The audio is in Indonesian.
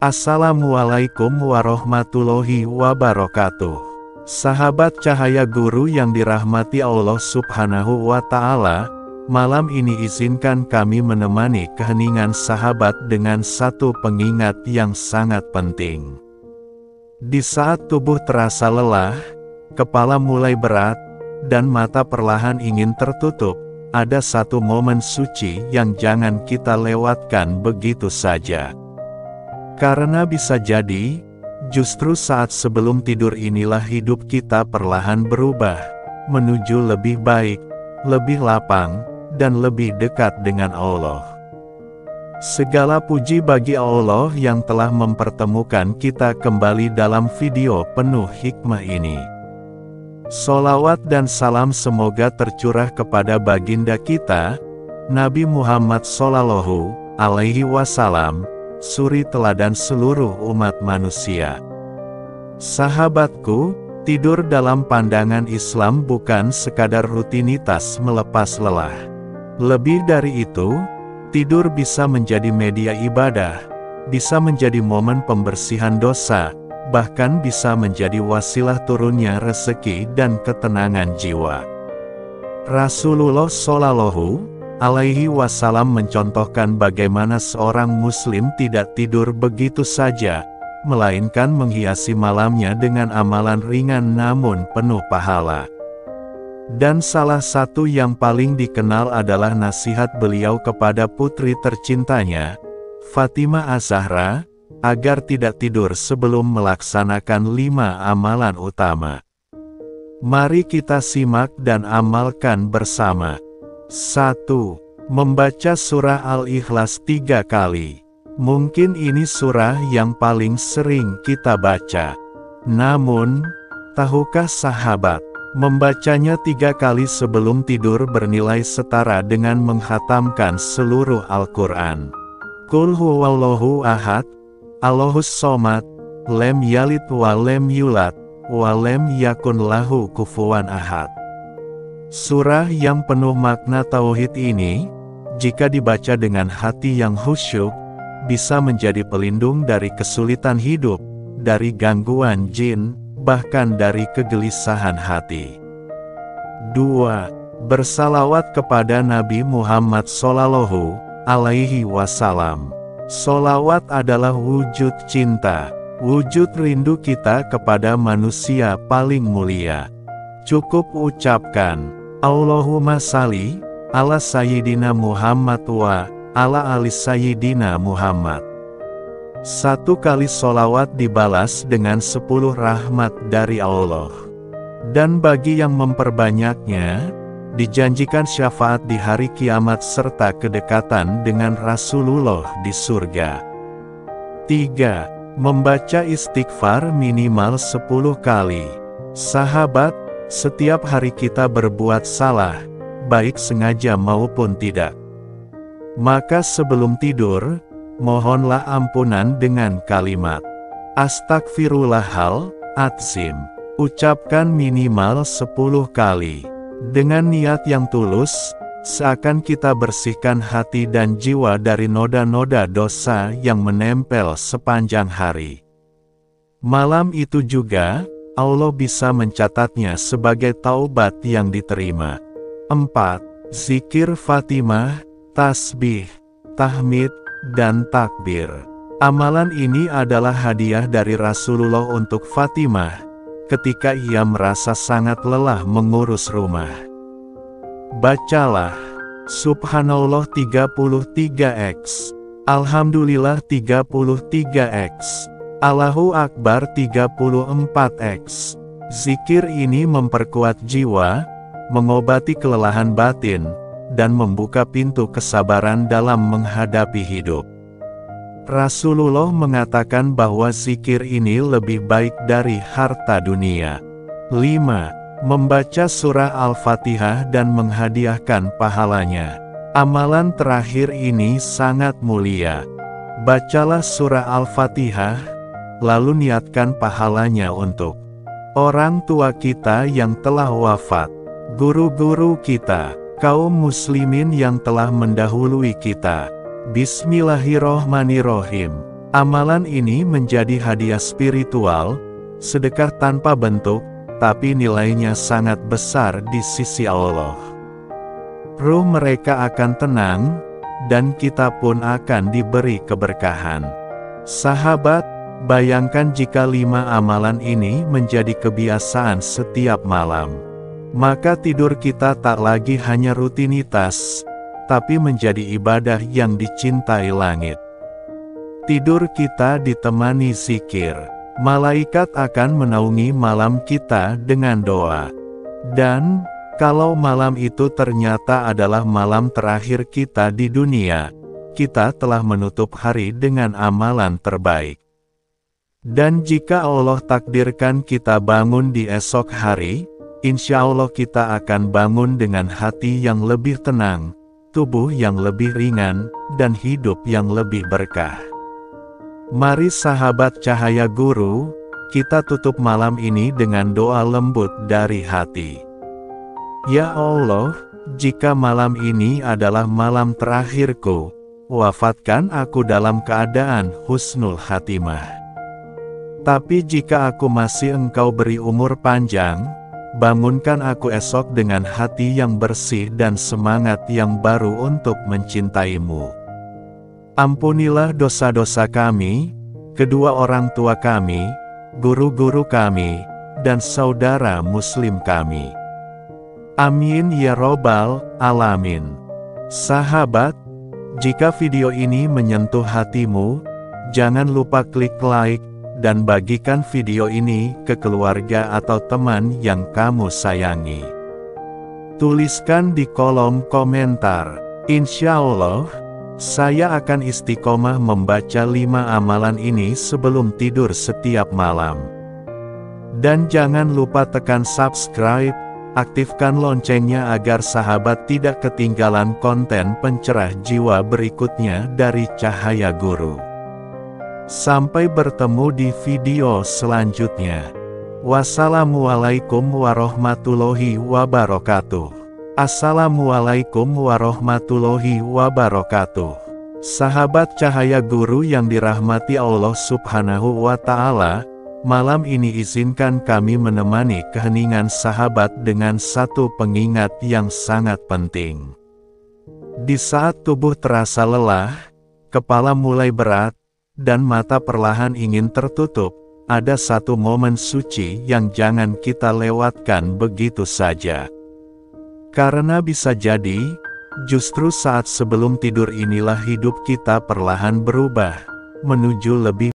Assalamualaikum warahmatullahi wabarakatuh. Sahabat cahaya guru yang dirahmati Allah Subhanahu wa Ta'ala, malam ini izinkan kami menemani keheningan sahabat dengan satu pengingat yang sangat penting. Di saat tubuh terasa lelah, kepala mulai berat, dan mata perlahan ingin tertutup, ada satu momen suci yang jangan kita lewatkan begitu saja. Karena bisa jadi, justru saat sebelum tidur inilah hidup kita perlahan berubah, menuju lebih baik, lebih lapang, dan lebih dekat dengan Allah. Segala puji bagi Allah yang telah mempertemukan kita kembali dalam video penuh hikmah ini. Sholawat dan salam semoga tercurah kepada baginda kita, Nabi Muhammad Shallallahu Alaihi Wasallam, suri teladan seluruh umat manusia. Sahabatku, tidur dalam pandangan Islam bukan sekadar rutinitas melepas lelah. Lebih dari itu, tidur bisa menjadi media ibadah, bisa menjadi momen pembersihan dosa, bahkan bisa menjadi wasilah turunnya rezeki dan ketenangan jiwa. Rasulullah Shallallahu Alaihi Wasallam mencontohkan bagaimana seorang muslim tidak tidur begitu saja, melainkan menghiasi malamnya dengan amalan ringan namun penuh pahala. Dan salah satu yang paling dikenal adalah nasihat beliau kepada putri tercintanya, Fatimah Az-Zahra, agar tidak tidur sebelum melaksanakan 5 amalan utama. Mari kita simak dan amalkan bersama. 1. Membaca surah Al-Ikhlas 3 kali. Mungkin ini surah yang paling sering kita baca. Namun, tahukah sahabat, membacanya 3 kali sebelum tidur bernilai setara dengan menghatamkan seluruh Al-Quran. Qul huwallahu ahad, Allahus somad, lem yalid wa lem yulad, wa lem yakun lahu kufuwan ahad. Surah yang penuh makna tauhid ini, jika dibaca dengan hati yang khusyuk, bisa menjadi pelindung dari kesulitan hidup, dari gangguan jin, bahkan dari kegelisahan hati. 2. Bersalawat kepada Nabi Muhammad Shallallahu Alaihi Wasallam. Sholawat adalah wujud cinta, wujud rindu kita kepada manusia paling mulia. Cukup ucapkan, Allahumma salli ala Sayyidina Muhammad wa ala ali Sayyidina Muhammad. 1 kali sholawat dibalas dengan 10 rahmat dari Allah. Dan bagi yang memperbanyaknya, dijanjikan syafaat di hari kiamat serta kedekatan dengan Rasulullah di surga. 3. Membaca istighfar minimal 10 kali. Sahabat, setiap hari kita berbuat salah, baik sengaja maupun tidak. Maka sebelum tidur, mohonlah ampunan dengan kalimat Astagfirullahal Adzim. Ucapkan minimal 10 kali. Dengan niat yang tulus, seakan kita bersihkan hati dan jiwa dari noda-noda dosa yang menempel sepanjang hari. Malam itu juga, Allah bisa mencatatnya sebagai taubat yang diterima. 4. Zikir Fatimah, tasbih, tahmid, dan takbir. Amalan ini adalah hadiah dari Rasulullah untuk Fatimah, ketika ia merasa sangat lelah mengurus rumah. Bacalah, Subhanallah 33x, Alhamdulillah 33x, Allahu Akbar 34x. Zikir ini memperkuat jiwa, mengobati kelelahan batin, dan membuka pintu kesabaran dalam menghadapi hidup. Rasulullah mengatakan bahwa zikir ini lebih baik dari harta dunia. 5. Membaca surah Al-Fatihah dan menghadiahkan pahalanya. Amalan terakhir ini sangat mulia. Bacalah surah Al-Fatihah, lalu niatkan pahalanya untuk orang tua kita yang telah wafat, guru-guru kita, kaum muslimin yang telah mendahului kita. Bismillahirrohmanirrohim. Amalan ini menjadi hadiah spiritual, sedekah tanpa bentuk, tapi nilainya sangat besar di sisi Allah. Ruh mereka akan tenang, dan kita pun akan diberi keberkahan. Sahabat, bayangkan jika 5 amalan ini menjadi kebiasaan setiap malam. Maka tidur kita tak lagi hanya rutinitas, tapi menjadi ibadah yang dicintai langit. Tidur kita ditemani zikir. Malaikat akan menaungi malam kita dengan doa. Dan, kalau malam itu ternyata adalah malam terakhir kita di dunia, kita telah menutup hari dengan amalan terbaik. Dan jika Allah takdirkan kita bangun di esok hari, insya Allah kita akan bangun dengan hati yang lebih tenang, tubuh yang lebih ringan, dan hidup yang lebih berkah. Mari sahabat Cahaya Guru, kita tutup malam ini dengan doa lembut dari hati. Ya Allah, jika malam ini adalah malam terakhirku, wafatkan aku dalam keadaan husnul khatimah. Tapi jika aku masih Engkau beri umur panjang, bangunkan aku esok dengan hati yang bersih dan semangat yang baru untuk mencintaimu. Ampunilah dosa-dosa kami, kedua orang tua kami, guru-guru kami, dan saudara muslim kami. Amin ya robbal alamin. Sahabat, jika video ini menyentuh hatimu, jangan lupa klik like, dan bagikan video ini ke keluarga atau teman yang kamu sayangi. Tuliskan di kolom komentar, insya Allah, saya akan istiqomah membaca 5 amalan ini sebelum tidur setiap malam. Dan jangan lupa tekan subscribe, aktifkan loncengnya agar sahabat tidak ketinggalan konten pencerah jiwa berikutnya dari Cahaya Guru. Sampai bertemu di video selanjutnya. Wassalamualaikum warahmatullahi wabarakatuh. Assalamualaikum warahmatullahi wabarakatuh. Sahabat Cahaya Guru yang dirahmati Allah Subhanahu wa Ta'ala, malam ini izinkan kami menemani keheningan sahabat dengan satu pengingat yang sangat penting. Di saat tubuh terasa lelah, kepala mulai berat, dan mata perlahan ingin tertutup, ada satu momen suci yang jangan kita lewatkan begitu saja. Karena bisa jadi, justru saat sebelum tidur inilah hidup kita perlahan berubah, menuju lebih